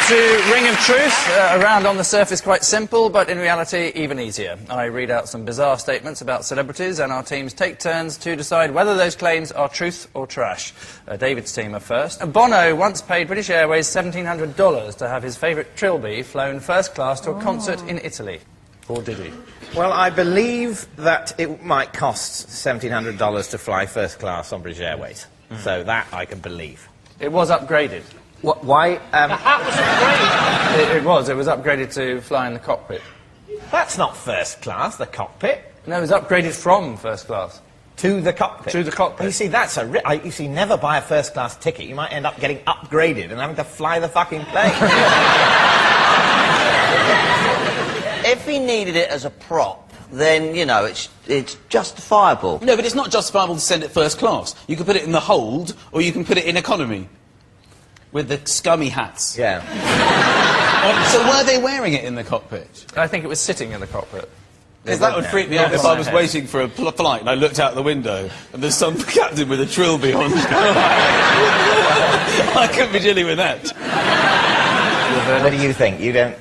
to Ring of Truth. A round on the surface quite simple, but in reality even easier. I read out some bizarre statements about celebrities, and our teams take turns to decide whether those claims are truth or trash. David's team are first. Bono once paid British Airways $1,700 to have his favourite trilby flown first class to a concert in Italy. Or did he? Well, I believe that it might cost $1,700 to fly first class on British Airways. So that I can believe. It was upgraded. What, why? The hat was upgraded. It was. It was upgraded to fly in the cockpit. That's not first class, the cockpit. No, it was upgraded from first class. To the cockpit? To the cockpit. You see, that's a... you see, never buy a first class ticket. You might end up getting upgraded and having to fly the fucking plane. If he needed it as a prop, then, you know, it's justifiable. No, but it's not justifiable to send it first class. You can put it in the hold, or you can put it in economy. With the scummy hats. Yeah. So were they wearing it in the cockpit? I think it was sitting in the cockpit. Because that would freak me out if I was waiting for a flight and I looked out the window and there's some captain with a trilby on. I couldn't be dealing with that. What do you think? You don't...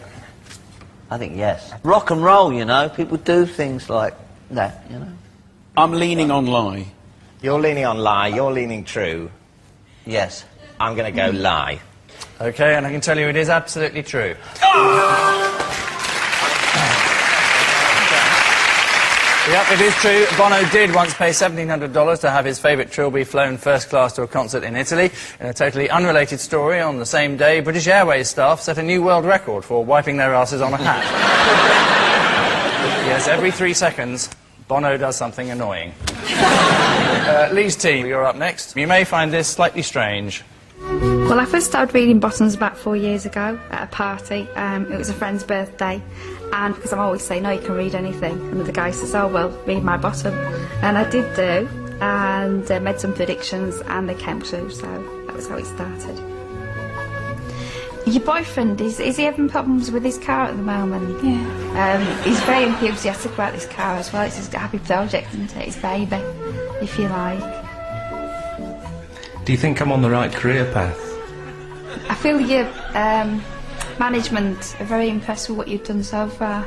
I think yes. Rock and roll, you know. People do things like that, you know. I'm leaning on lie. You're leaning on lie, you're leaning true. Yes. I'm going to go lie. OK, and I can tell you it is absolutely true. Yep, it is true. Bono did once pay $1,700 to have his favourite trilby flown first class to a concert in Italy. In a totally unrelated story, on the same day, British Airways staff set a new world record for wiping their asses on a hat. Yes, every 3 seconds, Bono does something annoying. Lee's team, you're up next. You may find this slightly strange. Well, I first started reading bottoms about 4 years ago at a party. It was a friend's birthday, and because I'm always saying, no, you can read anything, and the guy says, oh, well, read my bottom. And I did do, and made some predictions, and they came true, so that was how it started. Your boyfriend, is he having problems with his car at the moment? Yeah. He's very enthusiastic about this car as well. It's his happy project, isn't it? His baby, if you like. Do you think I'm on the right career path? I feel your management are very impressed with what you've done so far,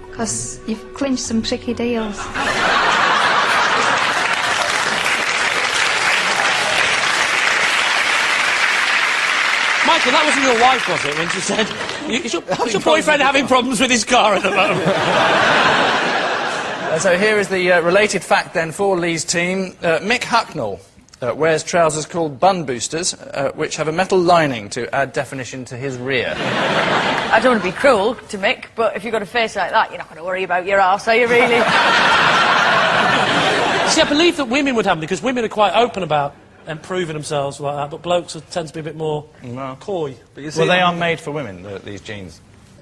because you've clinched some tricky deals. Michael, that wasn't your wife, was it, when she said, is your boyfriend having problems with his car at the moment? So here is the related fact, then, for Lee's team. Mick Hucknall wears trousers called bun boosters, which have a metal lining to add definition to his rear. I don't want to be cruel to Mick, but if you've got a face like that, you're not going to worry about your arse, are you, really? See, I believe that women would have them, because women are quite open about improving themselves like that, but blokes tend to be a bit more coy. But you see, well, they are made for women, these jeans.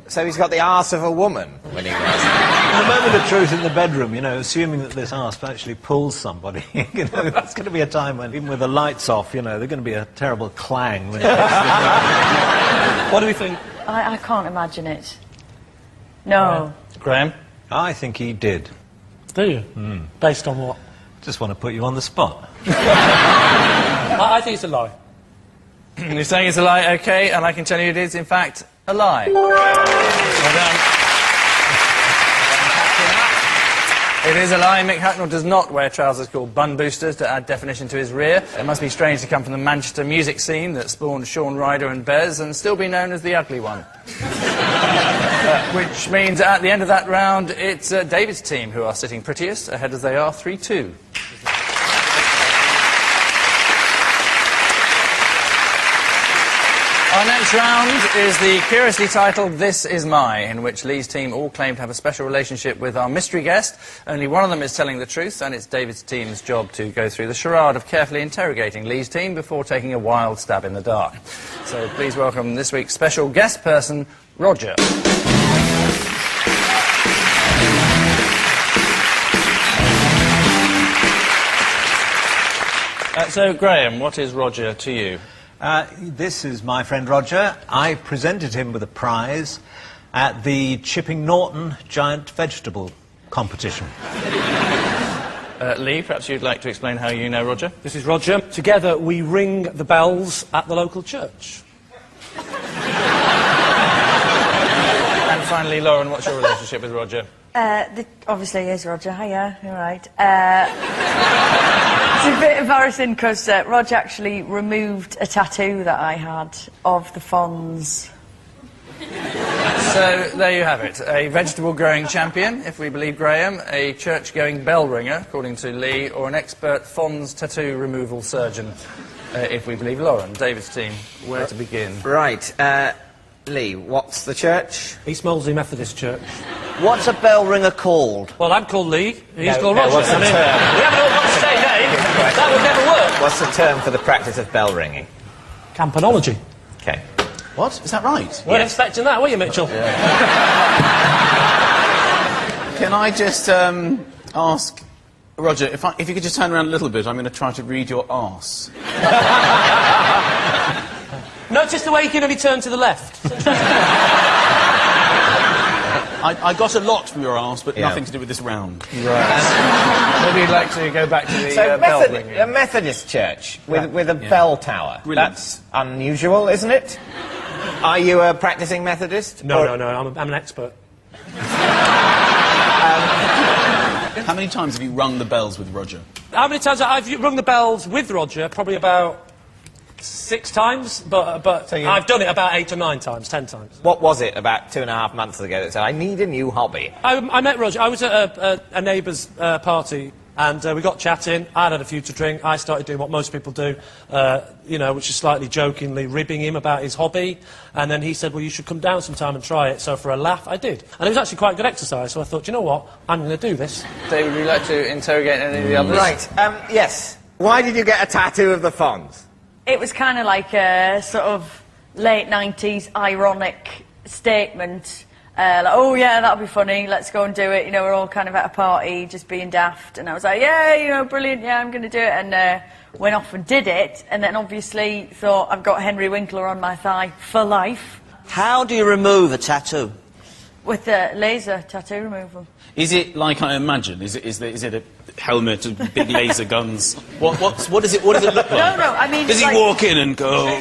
So he's got the arse of a woman when he wears The moment of truth in the bedroom, you know, assuming that this arse actually pulls somebody, you know, that's going to be a time when, even with the lights off, you know, there's going to be a terrible clang. When What do we think? I can't imagine it. No. Graham? I think he did. Do you? Based on what? Just want to put you on the spot. I think it's a lie. You're saying it's a lie, OK, and I can tell you it is, in fact, a lie. Well done. It is a lie. Mick Hucknall does not wear trousers called bun boosters to add definition to his rear. It must be strange to come from the Manchester music scene that spawned Shaun Ryder and Bez and still be known as the ugly one. Which means at the end of that round, it's David's team who are sitting prettiest, ahead as they are 3-2. Our next round is the curiously titled This Is My, in which Lee's team all claim to have a special relationship with our mystery guest. Only one of them is telling the truth, and it's David's team's job to go through the charade of carefully interrogating Lee's team before taking a wild stab in the dark. So please welcome this week's special guest person, Roger. So, Graham, what is Roger to you? This is my friend Roger. I presented him with a prize at the Chipping Norton Giant Vegetable Competition. Lee, perhaps you'd like to explain how you know Roger? This is Roger. Together we ring the bells at the local church. finally, Lauren, what's your relationship with Roger? Obviously, is Roger. Hiya, all right. It's a bit embarrassing because Roger actually removed a tattoo that I had of the Fonz. So, there you have it. A vegetable-growing champion, if we believe Graham, a church-going bell ringer, according to Lee, or an expert Fonz tattoo removal surgeon, if we believe Lauren. David's team, where to begin? Right, Lee, what's the church? East Molesey Methodist Church. What's a bell ringer called? Well, I'm called Lee. He's No, called no, Roger. what's the I mean, term? we haven't all got the same name. That would never work. What's the term for the practice of bell ringing? Campanology. Okay. What? Is that right? Weren't expecting that, were you, Mitchell? Can I just ask, Roger, if you could just turn around a little bit, I'm going to try to read your arse. Notice the way you can only turn to the left. I got a lot from your arse, but nothing to do with this round. Right. Maybe you'd like to go back to the bell ringing. A Methodist church with a bell tower. Brilliant. That's unusual, isn't it? Are you a practising Methodist? No, I'm an expert. How many times have you rung the bells with Roger? How many times I've rung the bells with Roger? Probably about 6 times, but I've done it about 8 or 9 times, 10 times. What was it about 2.5 months ago that said, I need a new hobby? I met Roger. I was at a neighbour's party, and we got chatting. I'd had a few to drink. I started doing what most people do, you know, which is slightly jokingly ribbing him about his hobby. And then he said, well, you should come down sometime and try it. So for a laugh, I did. And it was actually quite good exercise, so I thought, you know what, I'm going to do this. David, would you like to interrogate any of the others? Right, yes. Why did you get a tattoo of the Fonz? It was kind of like a sort of late 90s ironic statement. Like, oh, yeah, that'll be funny, let's go and do it. You know, we're all kind of at a party, just being daft. And I was like, yeah, you know, brilliant, yeah, I'm going to do it. And went off and did it. And then obviously thought, I've got Henry Winkler on my thigh for life. How do you remove a tattoo? With a laser tattoo removal. Is it like I imagine? Is it a helmet and big laser guns? What does it look like? No, I mean... Does he walk in and go...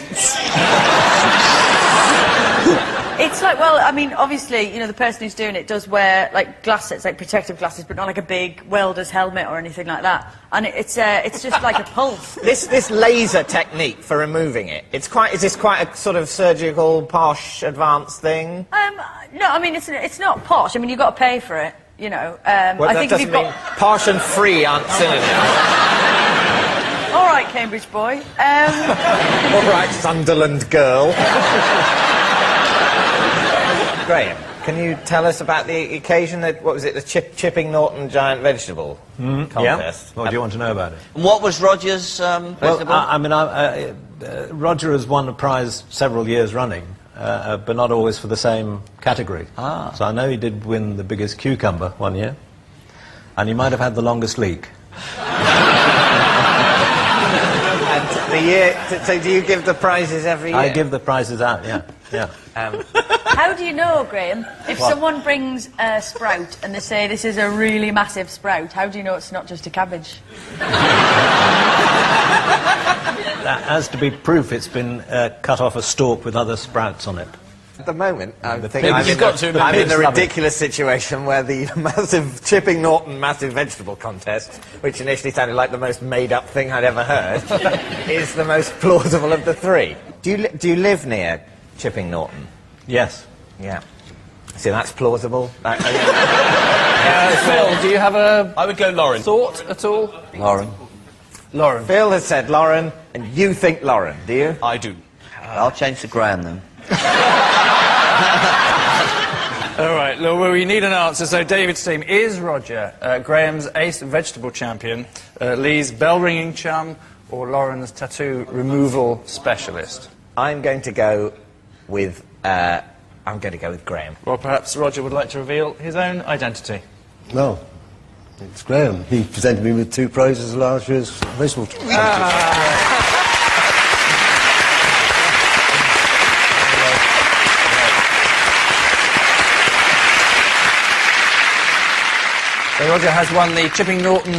It's like, well, I mean, obviously, you know, the person who's doing it does wear, like, glasses, like protective glasses, but not like a big welder's helmet or anything like that. And it's just like a pulse. This laser technique for removing it, is this quite a sort of surgical, posh, advanced thing? No, I mean, it's not posh. I mean, you've got to pay for it, you know. Well, I that think doesn't if you've mean got... posh and free aren't synonyms. All right, Cambridge boy. All right, Sunderland girl. Graham, can you tell us about the occasion that, what was it, the Chipping Norton giant vegetable contest? What do you want to know about it? And what was Roger's vegetable? Well, Roger has won a prize several years running, but not always for the same category. Ah. So I know he did win the biggest cucumber one year, and he might have had the longest leak. And the year, so do you give the prizes every year? I give the prizes out, yeah. How do you know, Graham, if someone brings a sprout and they say this is a really massive sprout, how do you know it's not just a cabbage? That has to be proof it's been cut off a stalk with other sprouts on it. At the moment, I'm The thinking pigs- I'm in the love it. ridiculous situation where the massive Chipping Norton massive vegetable contest, which initially sounded like the most made-up thing I'd ever heard, is the most plausible of the three. Do you live near Chipping Norton? Yes. Yeah. See, that's plausible. Phil, do you have a I would go Lauren. thought at all? Lauren. Lauren. Phil has said Lauren, and you think Lauren, do you? I do. I'll change to Graham then. All right, well, we need an answer. So David's team is Roger, Graham's ace vegetable champion, Lee's bell-ringing chum, or Lauren's tattoo removal specialist. I'm going to go with Graham. Well, perhaps Roger would like to reveal his own identity. No, it's Graham. He presented me with 2 prizes last year's vegetable champion. So Roger has won the Chipping Norton